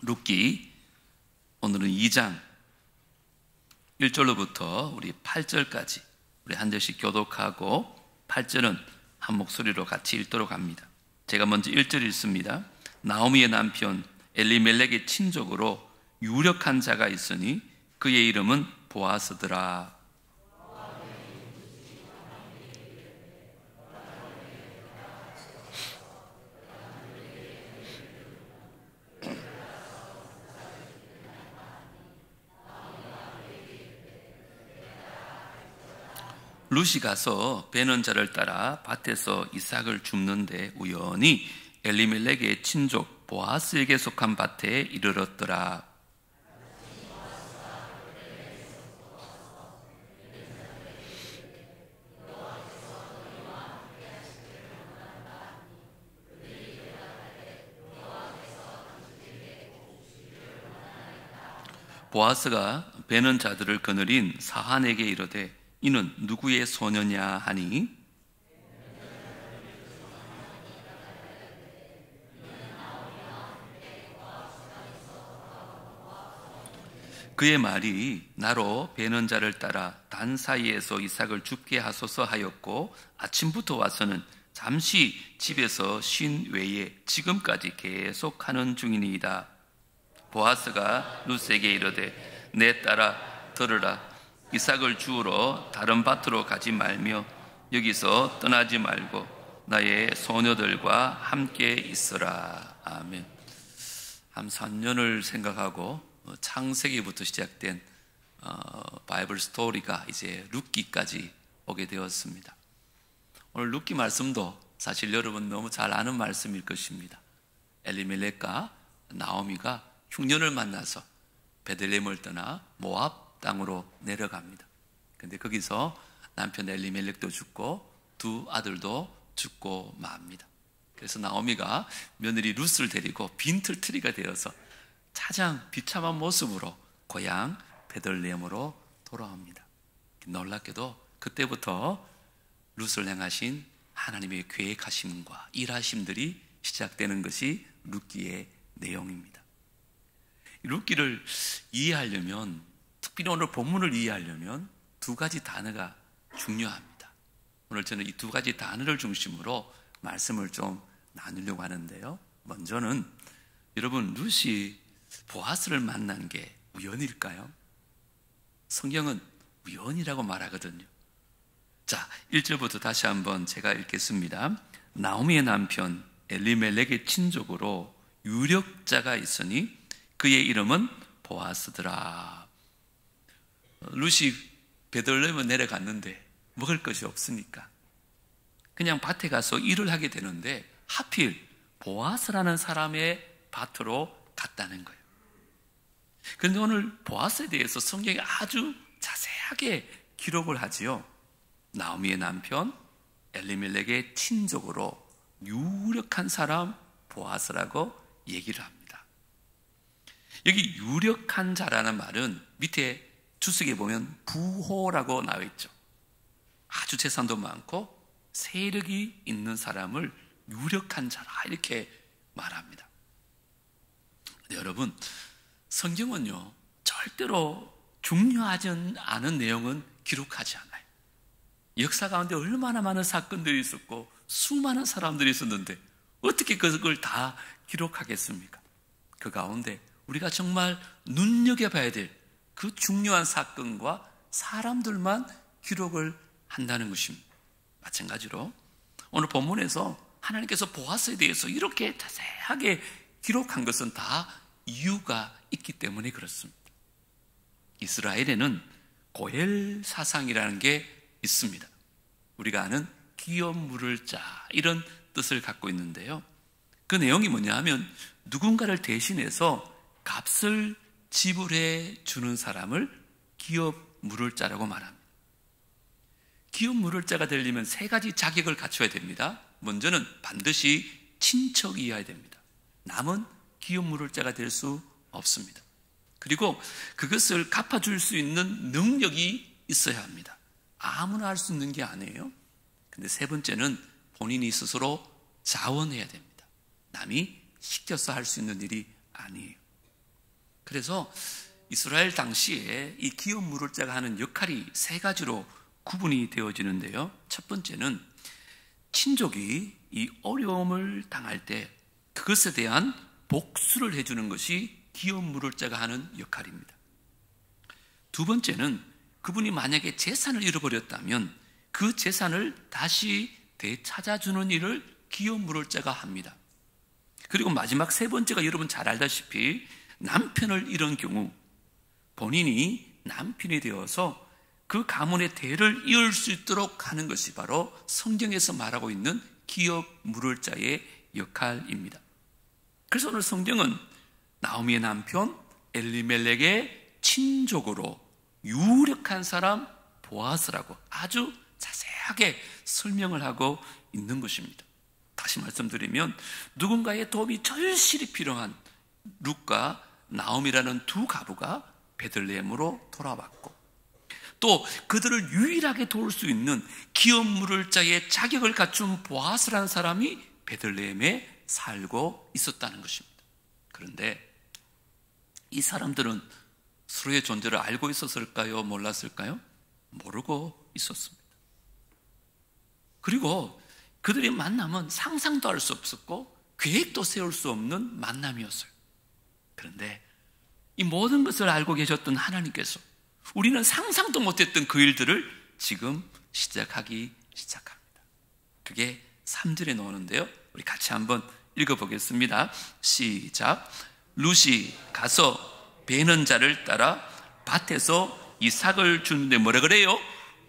룻기 오늘은 2장 1절로부터 우리 8절까지 우리 한 절씩 교독하고 8절은 한 목소리로 같이 읽도록 합니다. 제가 먼저 1절 읽습니다. 나오미의 남편 엘리멜렉의 친족으로 유력한 자가 있으니 그의 이름은 보아스더라. 룻이 가서 베는 자를 따라 밭에서 이삭을 줍는데 우연히 엘리멜렉의 친족 보아스에게 속한 밭에 이르렀더라. 보아스가 베는 자들을 거느린 사한에게 이르되 이는 누구의 소녀냐 하니 그의 말이 나로 베는 자를 따라 단 사이에서 이삭을 줍게 하소서 하였고 아침부터 와서는 잠시 집에서 쉰 외에 지금까지 계속 하는 중이니이다. 보아스가 룻에게 이르되 내 딸아 들으라. 이삭을 주우러 다른 밭으로 가지 말며 여기서 떠나지 말고 나의 소녀들과 함께 있으라. 아멘. 한 3년을 생각하고 창세기부터 시작된 바이블 스토리가 이제 룻기까지 오게 되었습니다. 오늘 룻기 말씀도 사실 여러분 너무 잘 아는 말씀일 것입니다. 엘리멜렉과 나오미가 흉년을 만나서 베들레헴을 떠나 모압 땅으로 내려갑니다. 근데 거기서 남편 엘리멜렉도 죽고 두 아들도 죽고 맙니다. 그래서 나오미가 며느리 룻을 데리고 빈털터리가 되어서 가장 비참한 모습으로 고향 베들레헴으로 돌아옵니다. 놀랍게도 그때부터 룻을 향하신 하나님의 계획하심과 일하심들이 시작되는 것이 룻기의 내용입니다. 룻기를 이해하려면, 특별히 오늘 본문을 이해하려면 두 가지 단어가 중요합니다. 오늘 저는 이 두 가지 단어를 중심으로 말씀을 좀 나누려고 하는데요. 먼저는 여러분, 룻이 보아스를 만난 게 우연일까요? 성경은 우연이라고 말하거든요. 자, 1절부터 다시 한번 제가 읽겠습니다. 나오미의 남편 엘리멜렉의 친족으로 유력자가 있으니 그의 이름은 보아스더라. 룻이 베들레헴에 내려갔는데 먹을 것이 없으니까 그냥 밭에 가서 일을 하게 되는데 하필 보아스라는 사람의 밭으로 갔다는 거예요. 그런데 오늘 보아스에 대해서 성경이 아주 자세하게 기록을 하지요. 나오미의 남편 엘리멜렉의 친족으로 유력한 사람 보아스라고 얘기를 합니다. 여기 유력한 자라는 말은 밑에 주석에 보면 부호라고 나와 있죠. 아주 재산도 많고 세력이 있는 사람을 유력한 자라 이렇게 말합니다. 근데 여러분, 성경은요 절대로 중요하지 않은 내용은 기록하지 않아요. 역사 가운데 얼마나 많은 사건들이 있었고 수많은 사람들이 있었는데 어떻게 그걸 다 기록하겠습니까? 그 가운데 우리가 정말 눈여겨봐야 될 그 중요한 사건과 사람들만 기록을 한다는 것입니다. 마찬가지로 오늘 본문에서 하나님께서 보아스에 대해서 이렇게 자세하게 기록한 것은 다 이유가 있기 때문에 그렇습니다. 이스라엘에는 고엘 사상이라는 게 있습니다. 우리가 아는 기업 물을 자 이런 뜻을 갖고 있는데요. 그 내용이 뭐냐 하면 누군가를 대신해서 값을 지불해 주는 사람을 기업 물을 자라고 말합니다. 기업 물을 자가 되려면 세 가지 자격을 갖춰야 됩니다. 먼저는 반드시 친척이어야 됩니다. 남은 기업 물을 자가 될 수 없습니다. 그리고 그것을 갚아줄 수 있는 능력이 있어야 합니다. 아무나 할 수 있는 게 아니에요. 근데 세 번째는 본인이 스스로 자원해야 됩니다. 남이 시켜서 할 수 있는 일이 아니에요. 그래서 이스라엘 당시에 이 기업 물을 자가 하는 역할이 세 가지로 구분이 되어지는데요. 첫 번째는 친족이 이 어려움을 당할 때 그것에 대한 복수를 해주는 것이 기업 물을 자가 하는 역할입니다. 두 번째는 그분이 만약에 재산을 잃어버렸다면 그 재산을 다시 되찾아주는 일을 기업 물을 자가 합니다. 그리고 마지막 세 번째가 여러분 잘 알다시피 남편을 잃은 경우 본인이 남편이 되어서 그 가문의 대를 이을 수 있도록 하는 것이 바로 성경에서 말하고 있는 기업 물을 자의 역할입니다. 그래서 오늘 성경은 나오미의 남편 엘리멜렉의 친족으로 유력한 사람 보아스라고 아주 자세하게 설명을 하고 있는 것입니다. 다시 말씀드리면 누군가의 도움이 절실히 필요한 룻과 나오미라는 두 가부가 베들레헴으로 돌아왔고 또 그들을 유일하게 도울 수 있는 기업 물을 자의 자격을 갖춘 보아스라는 사람이 베들레헴에 살고 있었다는 것입니다. 그런데 이 사람들은 서로의 존재를 알고 있었을까요? 몰랐을까요? 모르고 있었습니다. 그리고 그들의 만남은 상상도 할 수 없었고 계획도 세울 수 없는 만남이었어요. 그런데 이 모든 것을 알고 계셨던 하나님께서 우리는 상상도 못했던 그 일들을 지금 시작합니다. 그게 3절에 나오는데요. 우리 같이 한번 읽어보겠습니다. 시작. 룻이 가서 베는 자를 따라 밭에서 이삭을 주는데 뭐라 그래요?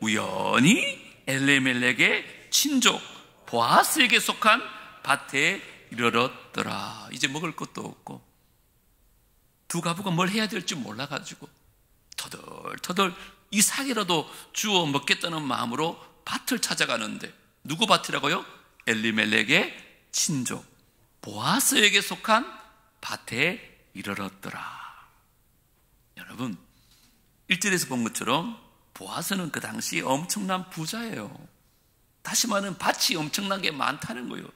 우연히 엘리멜렉의 친족 보아스에게 속한 밭에 이르렀더라. 이제 먹을 것도 없고 두 가부가 뭘 해야 될지 몰라가지고 터덜터덜 이삭이라도 주워 먹겠다는 마음으로 밭을 찾아가는데 누구 밭이라고요? 엘리멜렉의 친족 보아스에게 속한 밭에 이르렀더라. 여러분 1절에서 본 것처럼 보아스는 그 당시 엄청난 부자예요. 다시 말하면 밭이 엄청나게 많다는 거예요.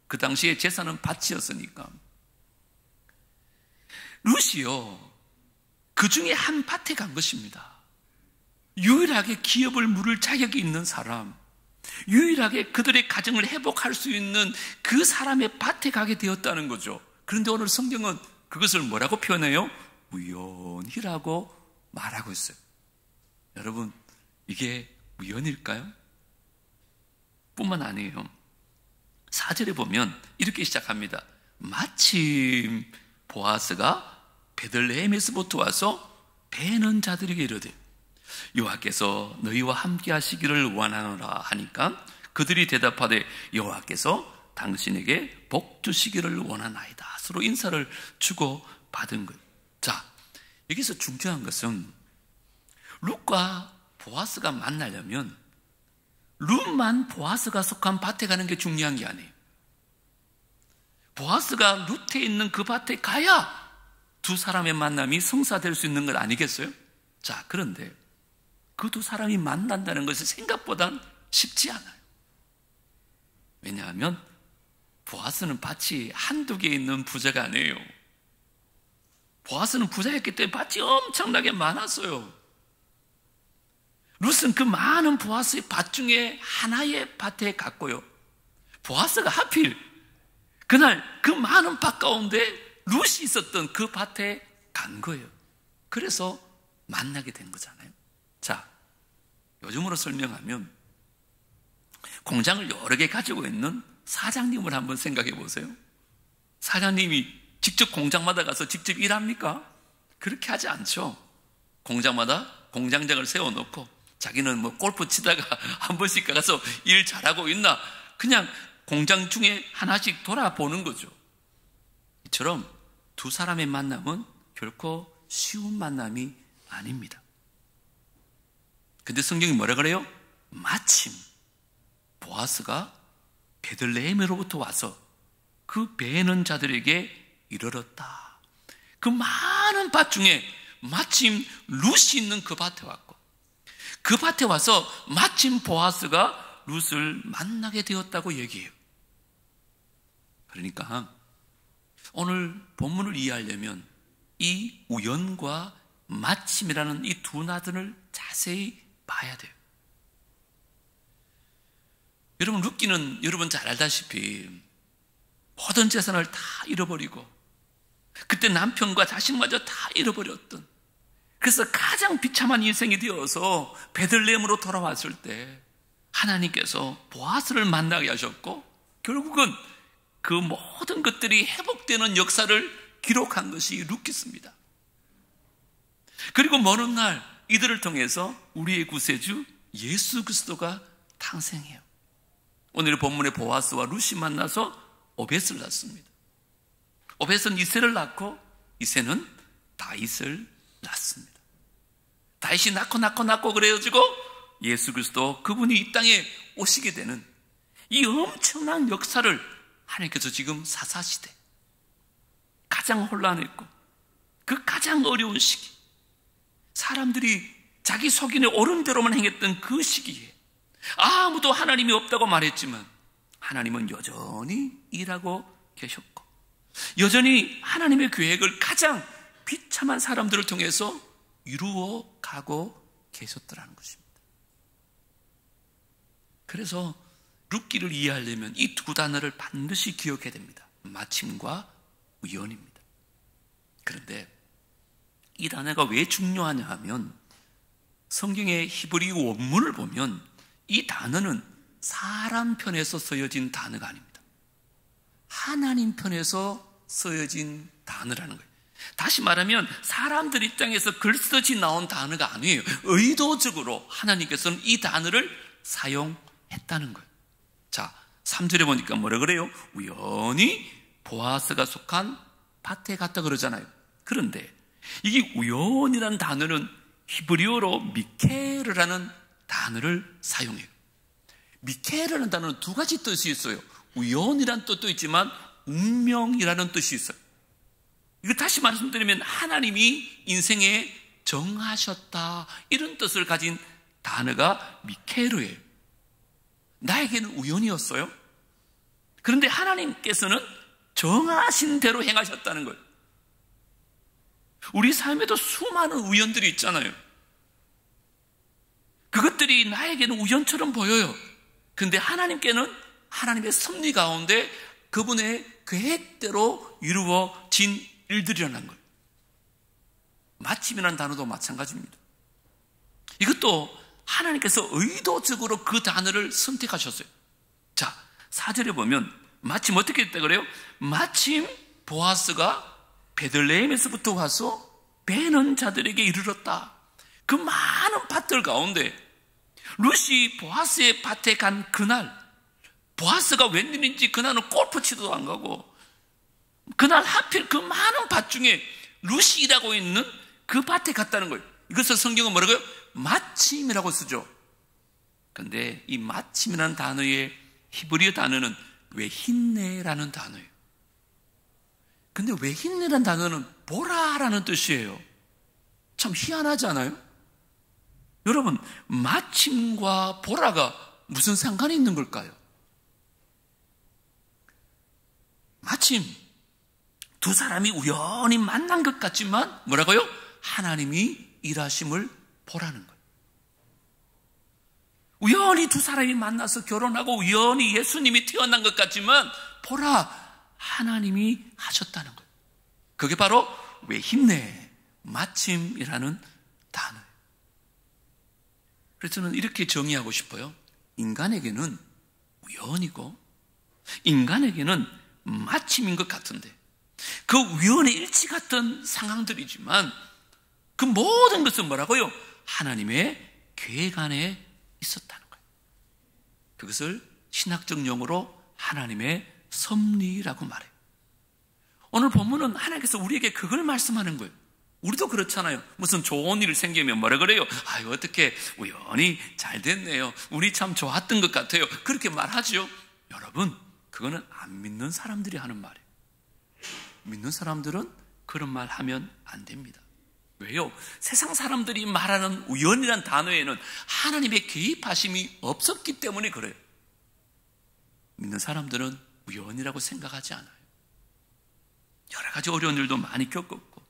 그 당시에 재산은 밭이었으니까. 룻이요 그 중에 한 밭에 간 것입니다. 유일하게 기업을 물을 자격이 있는 사람, 유일하게 그들의 가정을 회복할 수 있는 그 사람의 밭에 가게 되었다는 거죠. 그런데 오늘 성경은 그것을 뭐라고 표현해요? 우연이라고 말하고 있어요. 여러분 이게 우연일까요? 뿐만 아니에요. 4절에 보면 이렇게 시작합니다. 마침 보아스가 베들레헴에서부터 와서 베는 자들에게 이르되 여호와께서 너희와 함께 하시기를 원하노라 하니까 그들이 대답하되 여호와께서 당신에게 복 주시기를 원하나이다. 서로 인사를 주고 받은 것. 자, 여기서 중요한 것은 룻과 보아스가 만나려면 룻만 보아스가 속한 밭에 가는 게 중요한 게 아니에요. 보아스가 룻에 있는 그 밭에 가야 두 사람의 만남이 성사될 수 있는 것 아니겠어요? 자, 그런데 그 두 사람이 만난다는 것이 생각보단 쉽지 않아요. 왜냐하면 보아스는 밭이 한두 개 있는 부자가 아니에요. 보아스는 부자였기 때문에 밭이 엄청나게 많았어요. 룻은 그 많은 보아스의 밭 중에 하나의 밭에 갔고요. 보아스가 하필 그날 그 많은 밭 가운데 룻이 있었던 그 밭에 간 거예요. 그래서 만나게 된 거잖아요. 자, 요즘으로 설명하면 공장을 여러 개 가지고 있는 사장님을 한번 생각해 보세요. 사장님이 직접 공장마다 가서 직접 일합니까? 그렇게 하지 않죠. 공장마다 공장장을 세워놓고 자기는 뭐 골프 치다가 한 번씩 가서 일 잘하고 있나 그냥 공장 중에 하나씩 돌아보는 거죠. 이처럼 두 사람의 만남은 결코 쉬운 만남이 아닙니다. 근데 성경이 뭐라 그래요? 마침 보아스가 베들레헴으로부터 와서 그 베는 자들에게 이르렀다. 그 많은 밭 중에 마침 룻이 있는 그 밭에 왔고 그 밭에 와서 마침 보아스가 룻을 만나게 되었다고 얘기해요. 그러니까 오늘 본문을 이해하려면 이 우연과 마침이라는 이 두 나들을 자세히 봐야 돼요. 여러분, 룻기는 여러분 잘 알다시피 모든 재산을 다 잃어버리고 그때 남편과 자식마저 다 잃어버렸던, 그래서 가장 비참한 인생이 되어서 베들레헴으로 돌아왔을 때 하나님께서 보아스를 만나게 하셨고 결국은 그 모든 것들이 회복되는 역사를 기록한 것이 룻기입니다. 그리고 먼 훗날 이들을 통해서 우리의 구세주 예수 그리스도가 탄생해요. 오늘 본문의 보아스와 룻이 만나서 오벳을 낳습니다. 오벳은 이새를 낳고 이새는 다윗을 낳습니다. 다윗이 낳고 그래가지고 예수 그리스도, 그분이 이 땅에 오시게 되는 이 엄청난 역사를 하나님께서 지금 사사시대, 가장 혼란했고 그 가장 어려운 시기, 사람들이 자기 속인에 옳은 대로만 행했던 그 시기에 아무도 하나님이 없다고 말했지만 하나님은 여전히 일하고 계셨고 여전히 하나님의 계획을 가장 비참한 사람들을 통해서 이루어 가고 계셨더라는 것입니다. 그래서 룻기를 이해하려면 이 두 단어를 반드시 기억해야 됩니다. 마침과 우연입니다. 그런데 이 단어가 왜 중요하냐 하면 성경의 히브리 원문을 보면 이 단어는 사람 편에서 쓰여진 단어가 아닙니다. 하나님 편에서 쓰여진 단어라는 거예요. 다시 말하면 사람들 입장에서 글쓰지 나온 단어가 아니에요. 의도적으로 하나님께서는 이 단어를 사용했다는 거예요. 자, 3절에 보니까 뭐라 그래요? 우연히 보아스가 속한 밭에 갔다 그러잖아요. 그런데 이게 우연이라는 단어는 히브리어로 미케르라는 단어를 사용해요. 미케르라는 단어는 두 가지 뜻이 있어요. 우연이라는 뜻도 있지만 운명이라는 뜻이 있어요. 이거 다시 말씀드리면 하나님이 인생에 정하셨다, 이런 뜻을 가진 단어가 미케르예요. 나에게는 우연이었어요. 그런데 하나님께서는 정하신 대로 행하셨다는 거예요. 우리 삶에도 수많은 우연들이 있잖아요. 그것들이 나에게는 우연처럼 보여요. 그런데 하나님께는 하나님의 섭리 가운데 그분의 계획대로 이루어진 일들이라는 거예요. 마침이라는 단어도 마찬가지입니다. 이것도 하나님께서 의도적으로 그 단어를 선택하셨어요. 자, 4절에 보면 마침 어떻게 했다 그래요? 마침 보아스가 베들레헴에서부터 와서 베는 자들에게 이르렀다. 그 많은 밭들 가운데 룻이 보아스의 밭에 간 그날, 보아스가 웬일인지 그날은 골프 치도 안 가고 그날 하필 그 많은 밭 중에 룻이 일하고 있는 그 밭에 갔다는 거예요. 이것을 성경은 뭐라고요? 마침이라고 쓰죠. 그런데 이 마침이라는 단어의 히브리어 단어는 외힌네라는 단어예요. 근데 외힌네라는 단어는 보라라는 뜻이에요. 참 희한하지 않아요? 여러분, 마침과 보라가 무슨 상관이 있는 걸까요? 마침 두 사람이 우연히 만난 것 같지만 뭐라고요? 하나님이 일하심을 보라는 거예요. 우연히 두 사람이 만나서 결혼하고 우연히 예수님이 태어난 것 같지만 보라, 하나님이 하셨다는 거예요. 그게 바로 외힌네, 마침이라는 단어예요. 그래서 저는 이렇게 정의하고 싶어요. 인간에게는 우연이고 인간에게는 마침인 것 같은데 그 우연의 일치 같은 상황들이지만 그 모든 것은 뭐라고요? 하나님의 계획 안에 있었다는 거예요. 그것을 신학적 용어로 하나님의 섭리라고 말해요. 오늘 본문은 하나님께서 우리에게 그걸 말씀하는 거예요. 우리도 그렇잖아요. 무슨 좋은 일 생기면 뭐라 그래요? 아유, 어떻게 우연히 잘 됐네요. 우리 참 좋았던 것 같아요. 그렇게 말하죠. 여러분, 그거는 안 믿는 사람들이 하는 말이에요. 믿는 사람들은 그런 말 하면 안 됩니다. 왜요? 세상 사람들이 말하는 우연이란 단어에는 하나님의 개입하심이 없었기 때문에 그래요. 믿는 사람들은 우연이라고 생각하지 않아요. 여러 가지 어려운 일도 많이 겪었고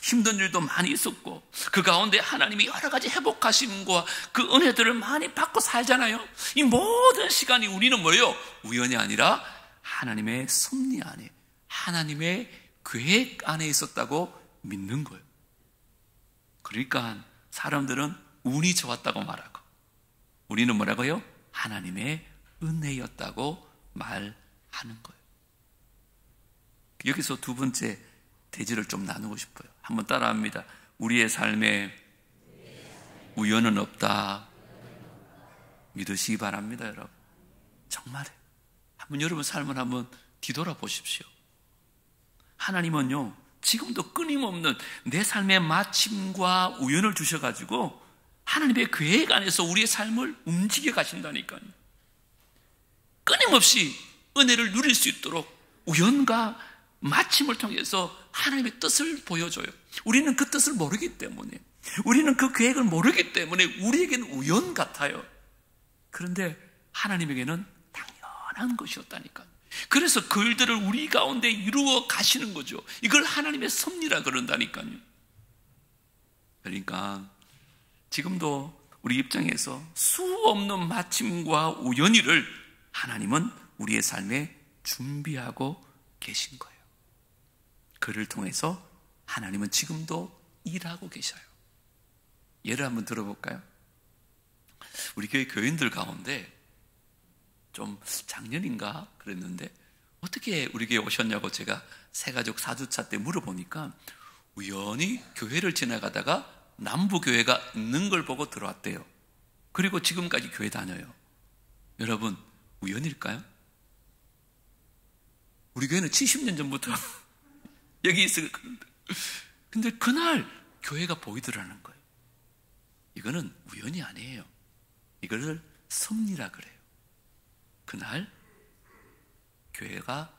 힘든 일도 많이 있었고 그 가운데 하나님이 여러 가지 회복하심과 그 은혜들을 많이 받고 살잖아요. 이 모든 시간이 우리는 뭐예요? 우연이 아니라 하나님의 섭리 안에, 하나님의 계획 안에 있었다고 믿는 거예요. 그러니까 사람들은 운이 좋았다고 말하고 우리는 뭐라고요? 하나님의 은혜였다고 말하는 거예요. 여기서 두 번째 대지를 좀 나누고 싶어요. 한번 따라합니다. 우리의 삶에 우연은 없다. 믿으시기 바랍니다, 여러분. 정말에. 한번 여러분 삶을 한번 뒤돌아보십시오. 하나님은요, 지금도 끊임없는 내 삶의 마침과 우연을 주셔가지고 하나님의 계획 안에서 우리의 삶을 움직여 가신다니까요. 끊임없이 은혜를 누릴 수 있도록 우연과 마침을 통해서 하나님의 뜻을 보여줘요. 우리는 그 뜻을 모르기 때문에, 우리는 그 계획을 모르기 때문에 우리에게는 우연 같아요. 그런데 하나님에게는 당연한 것이었다니까요. 그래서 그 일들을 우리 가운데 이루어 가시는 거죠. 이걸 하나님의 섭리라 그런다니까요. 그러니까 지금도 우리 입장에서 수 없는 마침과 우연히를 하나님은 우리의 삶에 준비하고 계신 거예요. 그를 통해서 하나님은 지금도 일하고 계셔요. 예를 한번 들어볼까요? 우리 교회 교인들 가운데 좀 작년인가 그랬는데 어떻게 우리 교회 오셨냐고 제가 새가족 4주차 때 물어보니까 우연히 교회를 지나가다가 남부교회가 있는 걸 보고 들어왔대요. 그리고 지금까지 교회 다녀요. 여러분, 우연일까요? 우리 교회는 70년 전부터 여기 있어요. 근데 그날 교회가 보이더라는 거예요. 이거는 우연이 아니에요. 이거를 섭리라 그래요. 그날 교회가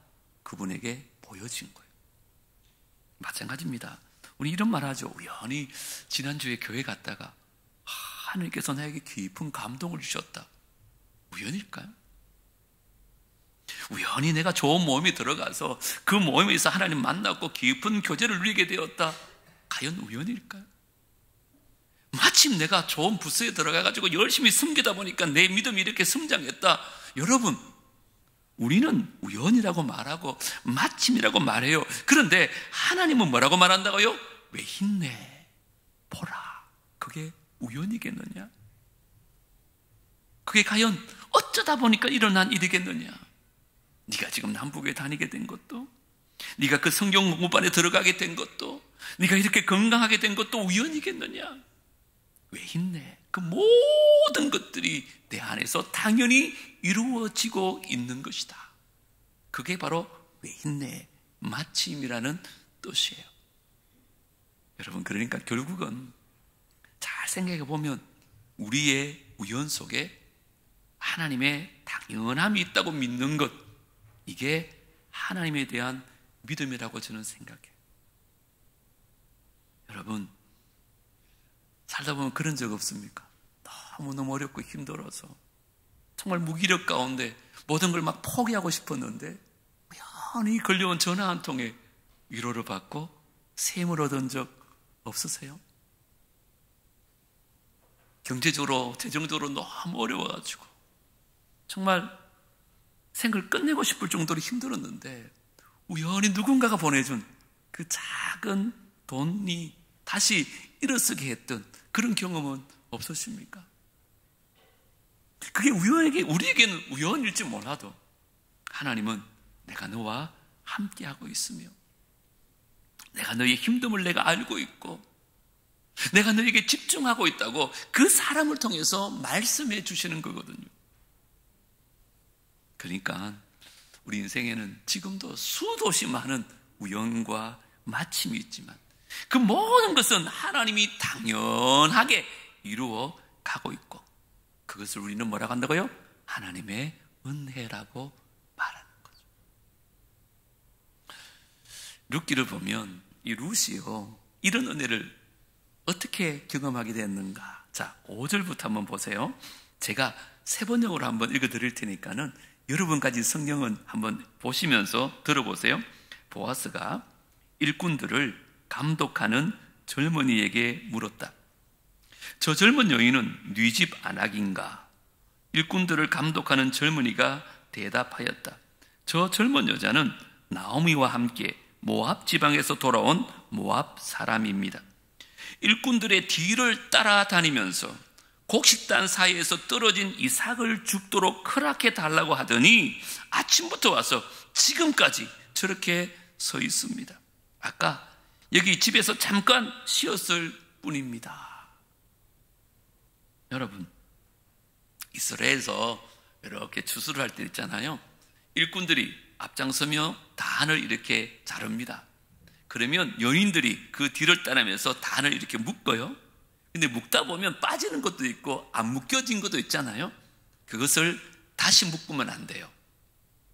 그분에게 보여진 거예요. 마찬가지입니다. 우리 이런 말 하죠. 우연히 지난주에 교회 갔다가 하나님께서 나에게 깊은 감동을 주셨다. 우연일까요? 우연히 내가 좋은 모임에 들어가서 그 모임에서 하나님 만났고 깊은 교제를 누리게 되었다. 과연 우연일까요? 마침 내가 좋은 부서에 들어가가지고 열심히 섬기다 보니까 내 믿음이 이렇게 성장했다. 여러분, 우리는 우연이라고 말하고 마침이라고 말해요. 그런데 하나님은 뭐라고 말한다고요? 왜 힘내? 보라. 그게 우연이겠느냐? 그게 과연 어쩌다 보니까 일어난 일이겠느냐? 네가 지금 남북에 다니게 된 것도, 네가 그 성경 공부반에 들어가게 된 것도, 네가 이렇게 건강하게 된 것도 우연이겠느냐? 왜 힘내? 그 모든 것들이 내 안에서 당연히 이루어지고 있는 것이다. 그게 바로 왜 힘내? 마침이라는 뜻이에요. 여러분, 그러니까 결국은 잘 생각해 보면 우리의 우연 속에 하나님의 당연함이 있다고 믿는 것, 이게 하나님에 대한 믿음이라고 저는 생각해요. 여러분, 살다 보면 그런 적 없습니까? 너무너무 어렵고 힘들어서 정말 무기력 가운데 모든 걸 막 포기하고 싶었는데 우연히 걸려온 전화 한 통에 위로를 받고 샘을 얻은 적 없으세요? 경제적으로, 재정적으로 너무 어려워가지고 정말 생을 끝내고 싶을 정도로 힘들었는데 우연히 누군가가 보내준 그 작은 돈이 다시 일어서게 했던 그런 경험은 없으십니까? 그게 우리에게는 우연일지 몰라도 하나님은 내가 너와 함께하고 있으며 내가 너의 힘듦을 내가 알고 있고 내가 너에게 집중하고 있다고 그 사람을 통해서 말씀해 주시는 거거든요. 그러니까 우리 인생에는 지금도 수도 없이 많은 우연과 마침이 있지만 그 모든 것은 하나님이 당연하게 이루어 가고 있고 그것을 우리는 뭐라고 한다고요? 하나님의 은혜라고 말하는 거죠. 룻기를 보면 이 룻이요, 이런 은혜를 어떻게 경험하게 됐는가? 자, 5절부터 한번 보세요. 제가 세 번역으로 한번 읽어드릴 테니까는 여러분까지 성경은 한번 보시면서 들어보세요. 보아스가 일꾼들을 감독하는 젊은이에게 물었다. 저 젊은 여인은 네 집 안악인가? 일꾼들을 감독하는 젊은이가 대답하였다. 저 젊은 여자는 나오미와 함께 모압 지방에서 돌아온 모압 사람입니다. 일꾼들의 뒤를 따라다니면서 곡식단 사이에서 떨어진 이삭을 죽도록 허락해 달라고 하더니 아침부터 와서 지금까지 저렇게 서 있습니다. 아까 여기 집에서 잠깐 쉬었을 뿐입니다. 여러분, 이스라엘에서 이렇게 추수를 할 때 있잖아요. 일꾼들이 앞장서며 단을 이렇게 자릅니다. 그러면 연인들이 그 뒤를 따르면서 단을 이렇게 묶어요. 근데 묶다 보면 빠지는 것도 있고 안 묶여진 것도 있잖아요. 그것을 다시 묶으면 안 돼요.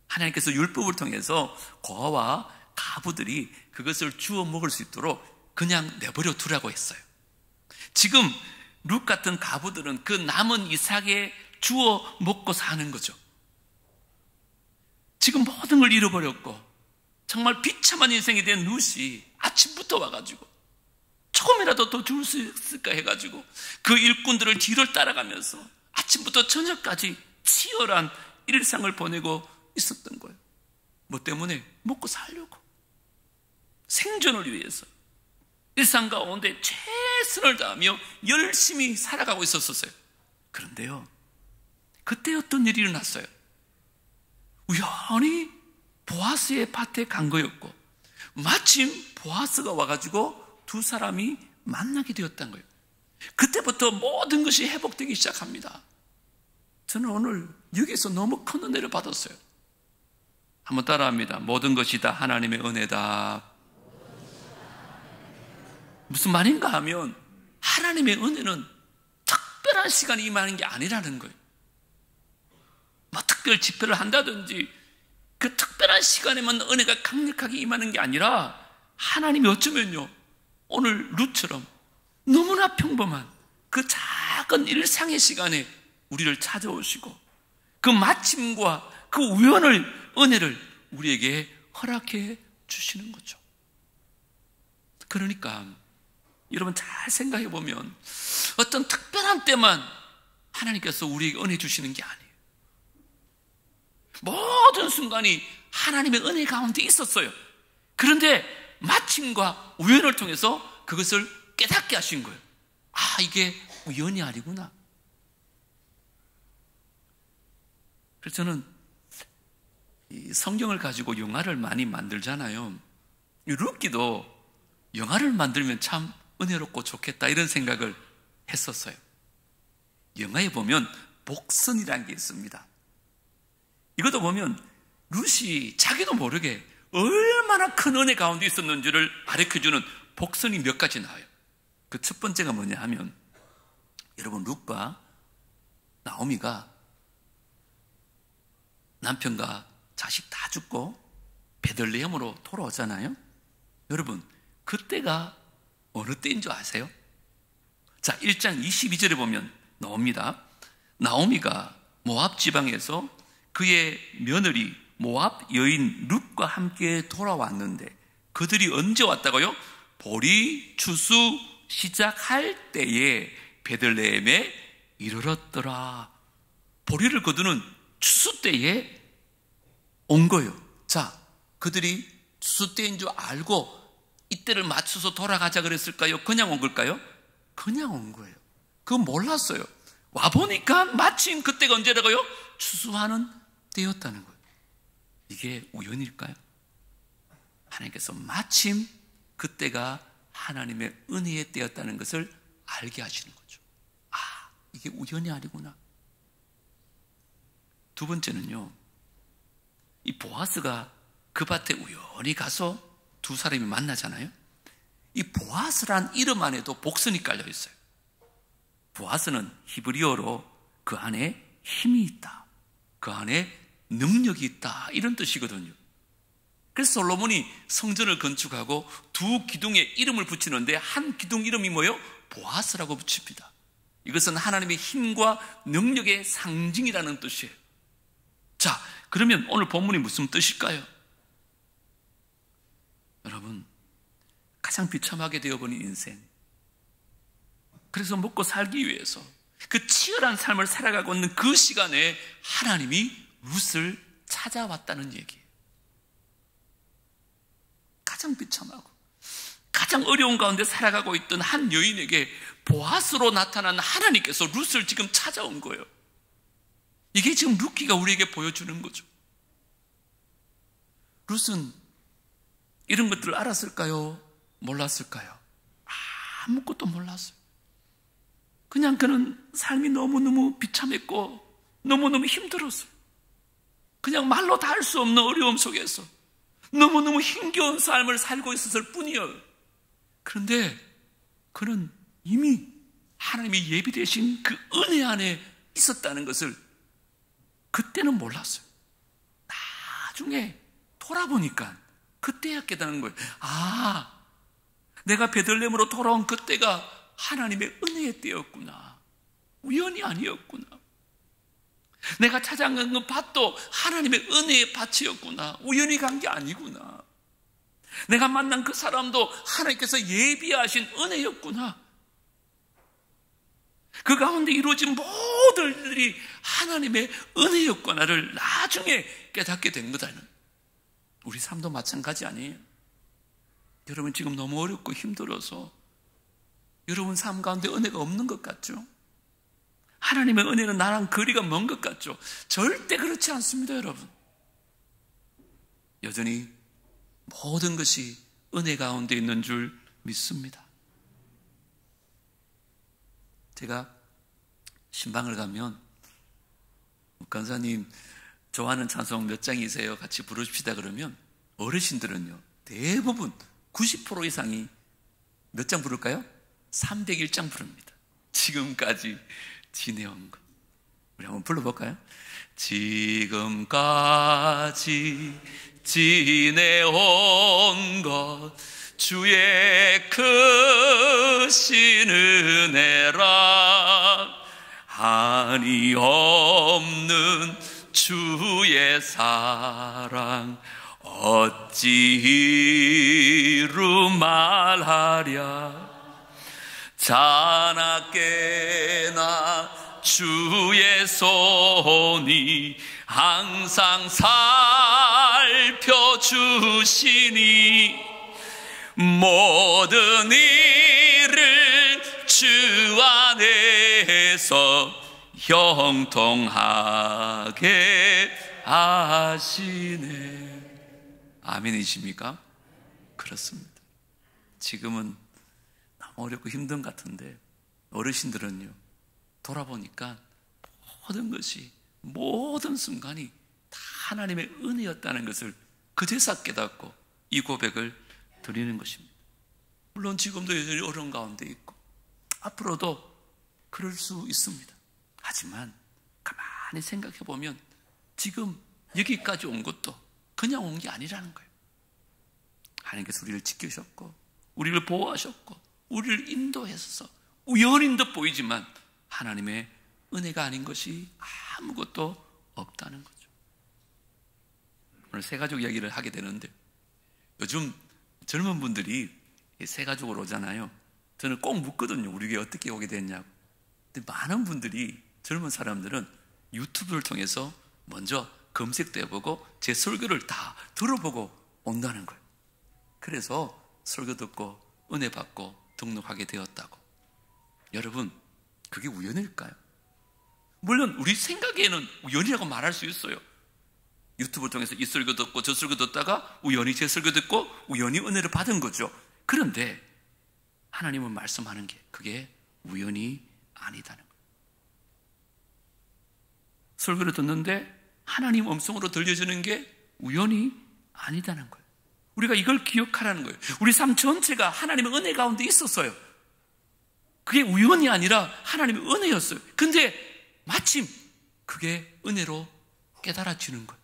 하나님께서 율법을 통해서 고아와 가부들이 그것을 주워 먹을 수 있도록 그냥 내버려 두라고 했어요. 지금 룻 같은 가부들은 그 남은 이삭에 주워 먹고 사는 거죠. 지금 모든 걸 잃어버렸고 정말 비참한 인생이 된 룻이 아침부터 와가지고 조금이라도 더 줄 수 있을까 해가지고 그 일꾼들을 뒤를 따라가면서 아침부터 저녁까지 치열한 일상을 보내고 있었던 거예요. 뭐 때문에? 먹고 살려고. 생존을 위해서 일상 가운데 최선을 다하며 열심히 살아가고 있었어요. 그런데요, 그때 어떤 일이 일어났어요. 우연히 보아스의 밭에 간 거였고 마침 보아스가 와가지고 두 사람이 만나게 되었던 거예요. 그때부터 모든 것이 회복되기 시작합니다. 저는 오늘 여기서 너무 큰 은혜를 받았어요. 한번 따라합니다. 모든 것이 다 하나님의 은혜다. 무슨 말인가 하면 하나님의 은혜는 특별한 시간이 임하는 게 아니라는 거예요. 뭐 특별 집회를 한다든지 그 특별한 시간에만 은혜가 강력하게 임하는 게 아니라 하나님이 어쩌면요, 오늘 룻처럼 너무나 평범한 그 작은 일상의 시간에 우리를 찾아오시고 그 마침과 그 은혜를 우리에게 허락해 주시는 거죠. 그러니까 여러분 잘 생각해 보면 어떤 특별한 때만 하나님께서 우리에게 은혜 주시는 게 아니에요. 모든 순간이 하나님의 은혜 가운데 있었어요. 그런데 마침과 우연을 통해서 그것을 깨닫게 하신 거예요. 아, 이게 우연이 아니구나. 그래서 저는 이 성경을 가지고 영화를 많이 만들잖아요. 이 룻기도 영화를 만들면 참 은혜롭고 좋겠다 이런 생각을 했었어요. 영화에 보면 복선이라는 게 있습니다. 이것도 보면 룻이 자기도 모르게 얼마나 큰 은혜 가운데 있었는지를 가르쳐주는 복선이 몇 가지 나와요. 그 첫 번째가 뭐냐 하면, 여러분 룻과 나오미가 남편과 자식 다 죽고 베들레헴으로 돌아오잖아요. 여러분 그때가 어느 때인 줄 아세요? 자, 1장 22절에 보면 나옵니다. 나오미가 모압 지방에서 그의 며느리 모압 여인 룻과 함께 돌아왔는데, 그들이 언제 왔다고요? 보리 추수 시작할 때에 베들레헴에 이르렀더라. 보리를 거두는 추수 때에 온 거예요. 자, 그들이 추수 때인 줄 알고 이때를 맞춰서 돌아가자 그랬을까요? 그냥 온 걸까요? 그냥 온 거예요. 그건 몰랐어요. 와보니까 마침 그때가 언제라고요? 추수하는 때였다는 거예요. 이게 우연일까요? 하나님께서 마침 그때가 하나님의 은혜의 때였다는 것을 알게 하시는 거죠. 아, 이게 우연이 아니구나. 두 번째는요, 이 보아스가 그 밭에 우연히 가서 두 사람이 만나잖아요. 이 보아스란 이름 안에도 복선이 깔려 있어요. 보아스는 히브리어로 그 안에 힘이 있다, 그 안에 능력이 있다, 이런 뜻이거든요. 그래서 솔로몬이 성전을 건축하고 두 기둥에 이름을 붙이는데 한 기둥 이름이 뭐예요? 보아스라고 붙입니다. 이것은 하나님의 힘과 능력의 상징이라는 뜻이에요. 자, 그러면 오늘 본문이 무슨 뜻일까요? 여러분, 가장 비참하게 되어버린 인생. 그래서 먹고 살기 위해서 그 치열한 삶을 살아가고 있는 그 시간에 하나님이 룻을 찾아왔다는 얘기예요. 가장 비참하고 가장 어려운 가운데 살아가고 있던 한 여인에게 보아스로 나타난 하나님께서 룻을 지금 찾아온 거예요. 이게 지금 룻기가 우리에게 보여주는 거죠. 룻은 이런 것들을 알았을까요? 몰랐을까요? 아무것도 몰랐어요. 그냥 그는 삶이 너무너무 비참했고 너무너무 힘들었어요. 그냥 말로 다 할 수 없는 어려움 속에서 너무너무 힘겨운 삶을 살고 있었을 뿐이에요. 그런데 그는 이미 하나님이 예비되신 그 은혜 안에 있었다는 것을 그때는 몰랐어요. 나중에 돌아보니까 그때야 깨닫는 거예요. 내가 베들레헴으로 돌아온 그때가 하나님의 은혜의 때였구나. 우연이 아니었구나. 내가 찾아간 그 밭도 하나님의 은혜의 밭이었구나. 우연히 간 게 아니구나. 내가 만난 그 사람도 하나님께서 예비하신 은혜였구나. 그 가운데 이루어진 모든 일들이 하나님의 은혜였구나를 나중에 깨닫게 된 거다는. 우리 삶도 마찬가지 아니에요? 여러분 지금 너무 어렵고 힘들어서 여러분 삶 가운데 은혜가 없는 것 같죠? 하나님의 은혜는 나랑 거리가 먼 것 같죠? 절대 그렇지 않습니다, 여러분. 여전히 모든 것이 은혜 가운데 있는 줄 믿습니다. 제가 신방을 가면 목간사님 좋아하는 찬송 몇 장이세요? 같이 부르십시다 그러면 어르신들은요 대부분 90% 이상이 몇 장 부를까요? 301장 부릅니다. 지금까지 지내온 것. 우리 한번 불러볼까요? 지금까지 지내온 것 주의 크신 은혜라 한이 없는 주의 사랑 어찌 이루 말하랴 자나깨나 주의 손이 항상 살펴주시니 모든 일을 주 안에서 형통하게 하시네. 아멘이십니까? 그렇습니다. 지금은 너무 어렵고 힘든 것 같은데 어르신들은요 돌아보니까 모든 것이 모든 순간이 다 하나님의 은혜였다는 것을 그제서 깨닫고 이 고백을 드리는 것입니다. 물론 지금도 여전히 어려운 가운데 있고 앞으로도 그럴 수 있습니다. 하지만 가만히 생각해 보면 지금 여기까지 온 것도 그냥 온 게 아니라는 거예요. 하나님께서 우리를 지키셨고 우리를 보호하셨고 우리를 인도해서 우연인 듯 보이지만 하나님의 은혜가 아닌 것이 아무것도 없다는 거죠. 오늘 새가족 이야기를 하게 되는데 요즘 젊은 분들이 새가족으로 오잖아요. 저는 꼭 묻거든요. 우리 교회 어떻게 오게 됐냐고. 근데 많은 분들이 젊은 사람들은 유튜브를 통해서 먼저 검색도 해보고 제 설교를 다 들어보고 온다는 거예요. 그래서 설교 듣고 은혜 받고 등록하게 되었다고. 여러분 그게 우연일까요? 물론 우리 생각에는 우연이라고 말할 수 있어요. 유튜브 통해서 이 설교 듣고 저 설교 듣다가 우연히 제 설교 듣고 우연히 은혜를 받은 거죠. 그런데 하나님은 말씀하는 게 그게 우연이 아니다는 거예요. 설교를 듣는데 하나님 음성으로 들려주는 게 우연이 아니다는 거예요. 우리가 이걸 기억하라는 거예요. 우리 삶 전체가 하나님의 은혜 가운데 있었어요. 그게 우연이 아니라 하나님의 은혜였어요. 근데 마침 그게 은혜로 깨달아지는 거예요.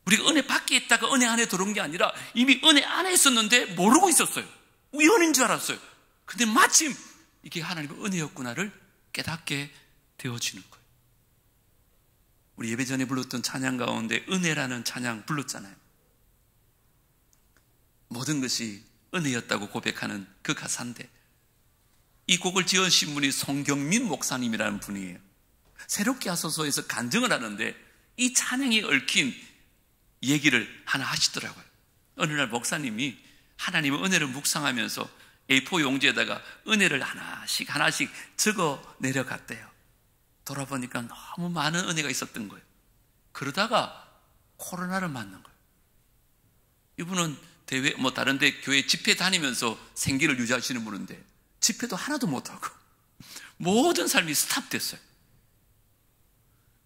우리가 은혜 밖에 있다가 은혜 안에 들어온 게 아니라 이미 은혜 안에 있었는데 모르고 있었어요. 우연인 줄 알았어요. 근데 마침 이게 하나님의 은혜였구나를 깨닫게 되어지는 거예요. 우리 예배 전에 불렀던 찬양 가운데 은혜라는 찬양 불렀잖아요. 모든 것이 은혜였다고 고백하는 그 가사인데, 이 곡을 지으신 분이 송경민 목사님이라는 분이에요. 새롭게 하소서에서 간증을 하는데 이 찬양에 얽힌 얘기를 하나 하시더라고요. 어느 날 목사님이 하나님의 은혜를 묵상하면서 A4 용지에다가 은혜를 하나씩 적어 내려갔대요. 돌아보니까 너무 많은 은혜가 있었던 거예요. 그러다가 코로나를 만난 거예요. 이분은 대회, 다른 데 교회 집회 다니면서 생계를 유지하시는 분인데 집회도 하나도 못하고 모든 삶이 스탑됐어요.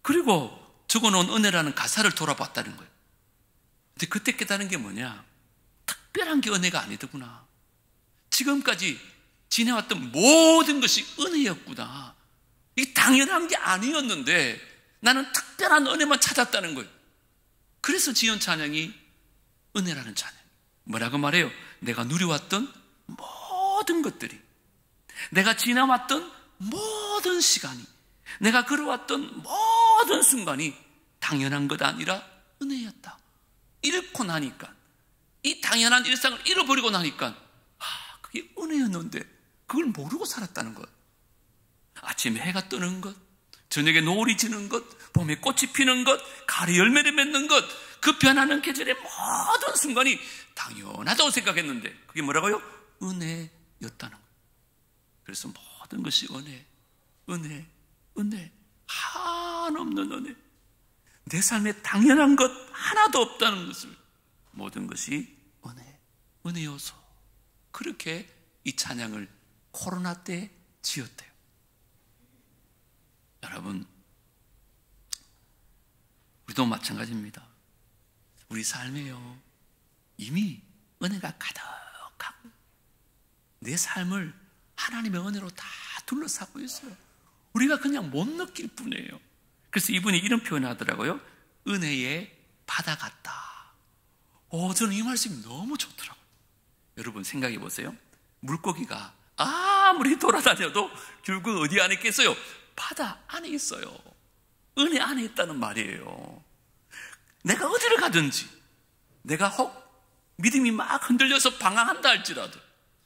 그리고 적어놓은 은혜라는 가사를 돌아봤다는 거예요. 근데 그때 깨달은 게 뭐냐? 특별한 게 은혜가 아니더구나. 지금까지 지내왔던 모든 것이 은혜였구나. 이게 당연한 게 아니었는데 나는 특별한 은혜만 찾았다는 거예요. 그래서 지은 찬양이 은혜라는 찬양. 뭐라고 말해요? 내가 누려왔던 모든 것들이, 내가 지나왔던 모든 시간이, 내가 걸어왔던 모든 순간이 당연한 것 아니라 은혜였다. 잃고 나니까, 이 당연한 일상을 잃어버리고 나니까 그게 은혜였는데 그걸 모르고 살았다는 것. 아침에 해가 뜨는 것, 저녁에 노을이 지는 것, 봄에 꽃이 피는 것, 가을에 열매를 맺는 것, 그 변하는 계절의 모든 순간이 당연하다고 생각했는데 그게 뭐라고요? 은혜였다는 거예요. 그래서 모든 것이 은혜, 한없는 은혜. 내 삶에 당연한 것 하나도 없다는 것을, 모든 것이 은혜여서 그렇게 이 찬양을 코로나 때 지었대요. 여러분, 우리도 마찬가지입니다. 우리 삶에요, 이미 은혜가 가득하고 내 삶을 하나님의 은혜로 다 둘러싸고 있어요. 우리가 그냥 못 느낄 뿐이에요. 그래서 이분이 이런 표현을 하더라고요. 은혜의 바다 같다. 저는 이 말씀이 너무 좋더라고요. 여러분 생각해 보세요. 물고기가 아무리 돌아다녀도 결국 어디 안에 있겠어요? 바다 안에 있어요. 은혜 안에 있다는 말이에요. 내가 어디를 가든지, 내가 혹 믿음이 막 흔들려서 방황한다 할지라도,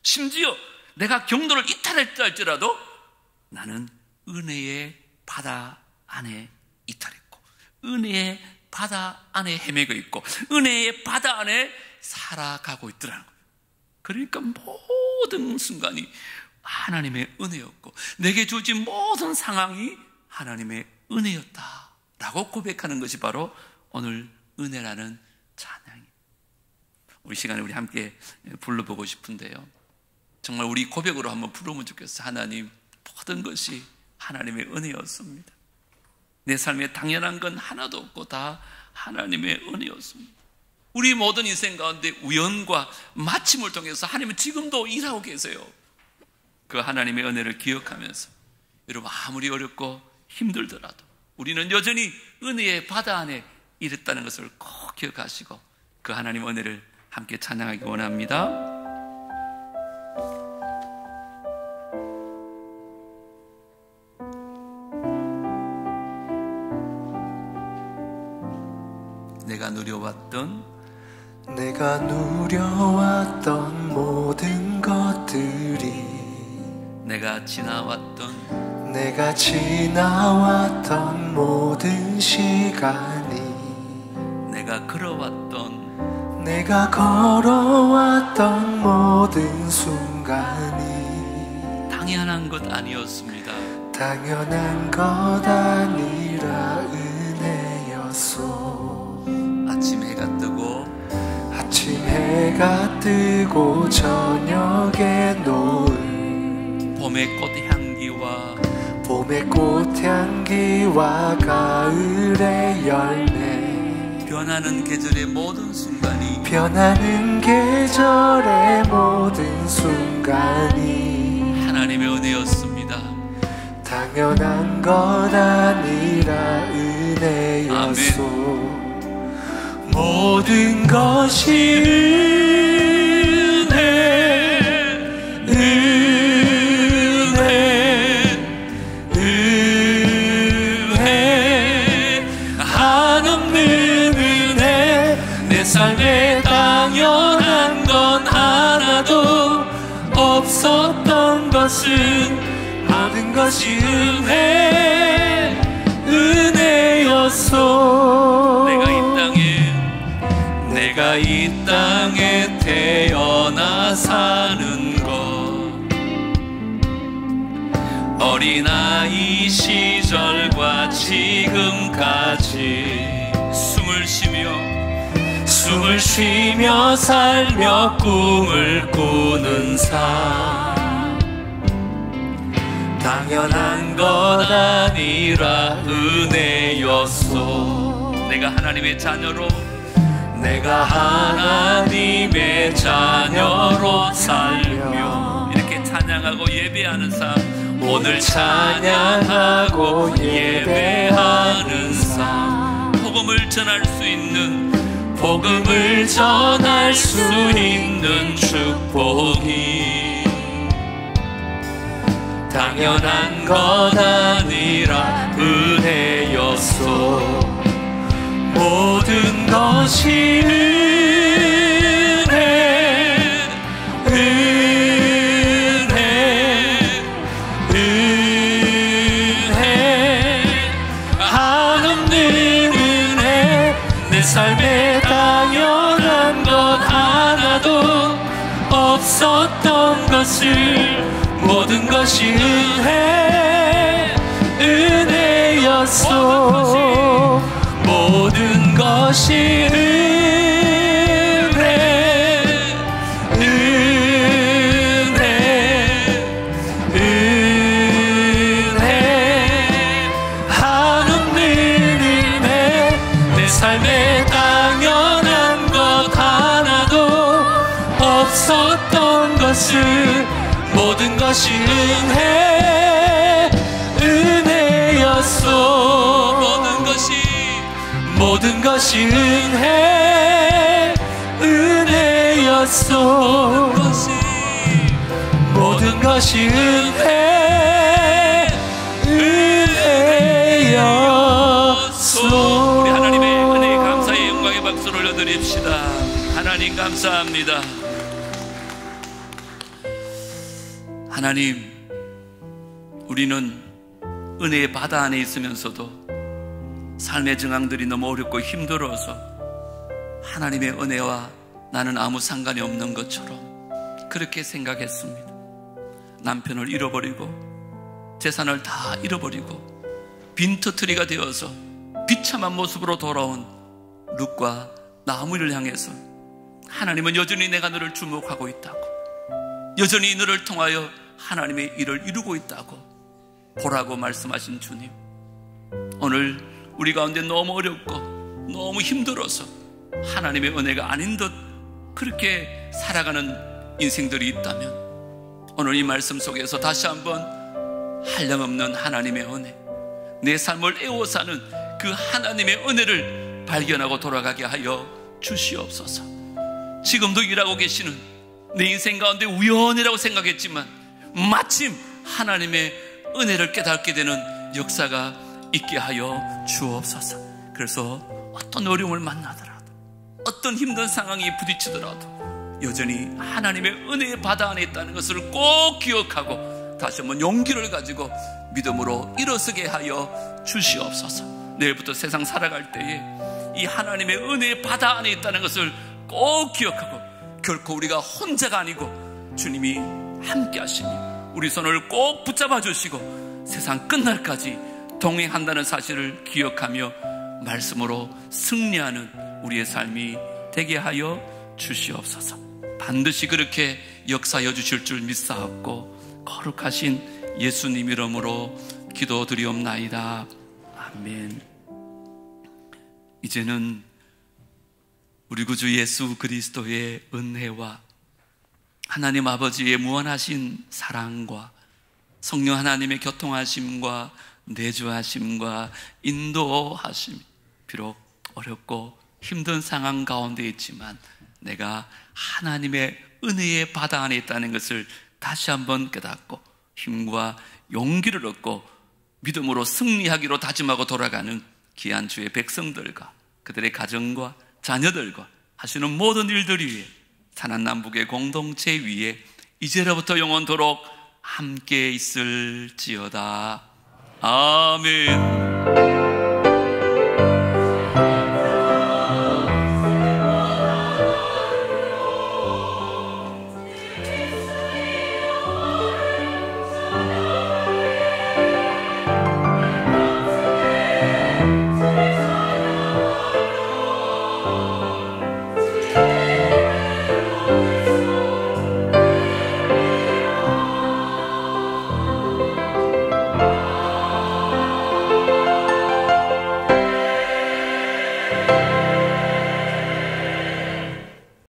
심지어 내가 경도를 이탈했다 할지라도 나는 은혜의 바다 안에 이탈했고, 은혜의 바다 안에 헤매고 있고, 은혜의 바다 안에 살아가고 있더라는 거예요. 그러니까 모든 순간이 하나님의 은혜였고, 내게 주어진 모든 상황이 하나님의 은혜였다라고 고백하는 것이 바로 오늘 은혜라는 찬양이에요. 우리 시간에 우리 함께 불러보고 싶은데요, 정말 우리 고백으로 한번 부르면 좋겠어요. 하나님, 모든 것이 하나님의 은혜였습니다. 내 삶에 당연한 건 하나도 없고 다 하나님의 은혜였습니다. 우리 모든 인생 가운데 우연과 마침을 통해서 하나님은 지금도 일하고 계세요. 그 하나님의 은혜를 기억하면서 여러분, 아무리 어렵고 힘들더라도 우리는 여전히 은혜의 바다 안에 이랬다는 것을 꼭 기억하시고 그 하나님의 은혜를 함께 찬양하기 원합니다. 내가 누려왔던 모든 것들이, 내가 지나왔던 모든 시간이, 내가 걸어왔던 모든 순간이 당연한 것 아니었습니다. 당연한 것 아니라 은혜였소. 아침 해가 뜨고 저녁에 노을, 봄의 꽃향기와 가을의 열매, 변하는 계절의 모든 순간이 하나님의 은혜였습니다. 당연한 것 아니라 은혜였소. 아멘. 모든 것이 은혜, 한없는 은혜, 내 삶에 당연한 것 없었던 것은 모든 것이 은혜였소. 내가 이 땅에 태어나 사는 것, 어린아이 시절과 지금까지 숨을 쉬며 살며 꿈을 꾸는 삶, 당연한 것 아니라 은혜였소. 내가 하나님의 자녀로 살며 이렇게 찬양하고 예배하는 삶, 오늘 찬양하고 예배하는 삶, 복음을 전할 수 있는 축복이 당연한 것 아니라 은혜였소. 모든 것이 한없는 은혜. 내 삶에 당연한 것 하나도 없었던 것을 모든 것이 은혜였소. 모든 것이 은혜, 한없는 은혜. 내 삶에 당연한 것 하나도 없었던 것을 모든 것이 은혜였소. 모든 것이 은혜였소. 모든 것이 은혜였소. 우리 하나님의 은혜에 감사의 영광의 박수를 올려드립시다. 하나님 감사합니다. 하나님, 우리는 은혜의 바다 안에 있으면서도 삶의 정황들이 너무 어렵고 힘들어서 하나님의 은혜와 나는 아무 상관이 없는 것처럼 그렇게 생각했습니다. 남편을 잃어버리고 재산을 다 잃어버리고 빈터터리가 되어서 비참한 모습으로 돌아온 룻과 나오미를 향해서 하나님은 여전히 내가 너를 주목하고 있다고, 여전히 너를 통하여 하나님의 일을 이루고 있다고 보라고 말씀하신 주님, 오늘 우리 가운데 너무 어렵고 너무 힘들어서 하나님의 은혜가 아닌 듯 그렇게 살아가는 인생들이 있다면 오늘 이 말씀 속에서 다시 한번 한량없는 하나님의 은혜, 내 삶을 애워사는 그 하나님의 은혜를 발견하고 돌아가게 하여 주시옵소서. 지금도 일하고 계시는 내 인생 가운데 우연이라고 생각했지만 마침 하나님의 은혜를 깨닫게 되는 역사가 있게 하여 주옵소서. 그래서 어떤 어려움을 만나더라도, 어떤 힘든 상황이 부딪히더라도 여전히 하나님의 은혜의 바다 안에 있다는 것을 꼭 기억하고 다시 한번 용기를 가지고 믿음으로 일어서게 하여 주시옵소서. 내일부터 세상 살아갈 때에 이 하나님의 은혜의 바다 안에 있다는 것을 꼭 기억하고 결코 우리가 혼자가 아니고 주님이 함께 하시니 우리 손을 꼭 붙잡아 주시고 세상 끝날까지 동행한다는 사실을 기억하며 말씀으로 승리하는 우리의 삶이 되게 하여 주시옵소서. 반드시 그렇게 역사하여 주실 줄 믿사옵고 거룩하신 예수님 이름으로 기도드리옵나이다. 아멘. 이제는 우리 구주 예수 그리스도의 은혜와 하나님 아버지의 무한하신 사랑과 성령 하나님의 교통하심과 내주하심과 인도하심, 비록 어렵고 힘든 상황 가운데 있지만 내가 하나님의 은혜의 바다 안에 있다는 것을 다시 한번 깨닫고 힘과 용기를 얻고 믿음으로 승리하기로 다짐하고 돌아가는 귀한 주의 백성들과 그들의 가정과 자녀들과 하시는 모든 일들 위에 산한남북의 공동체 위에 이제로부터 영원토록 함께 있을지어다. 아멘.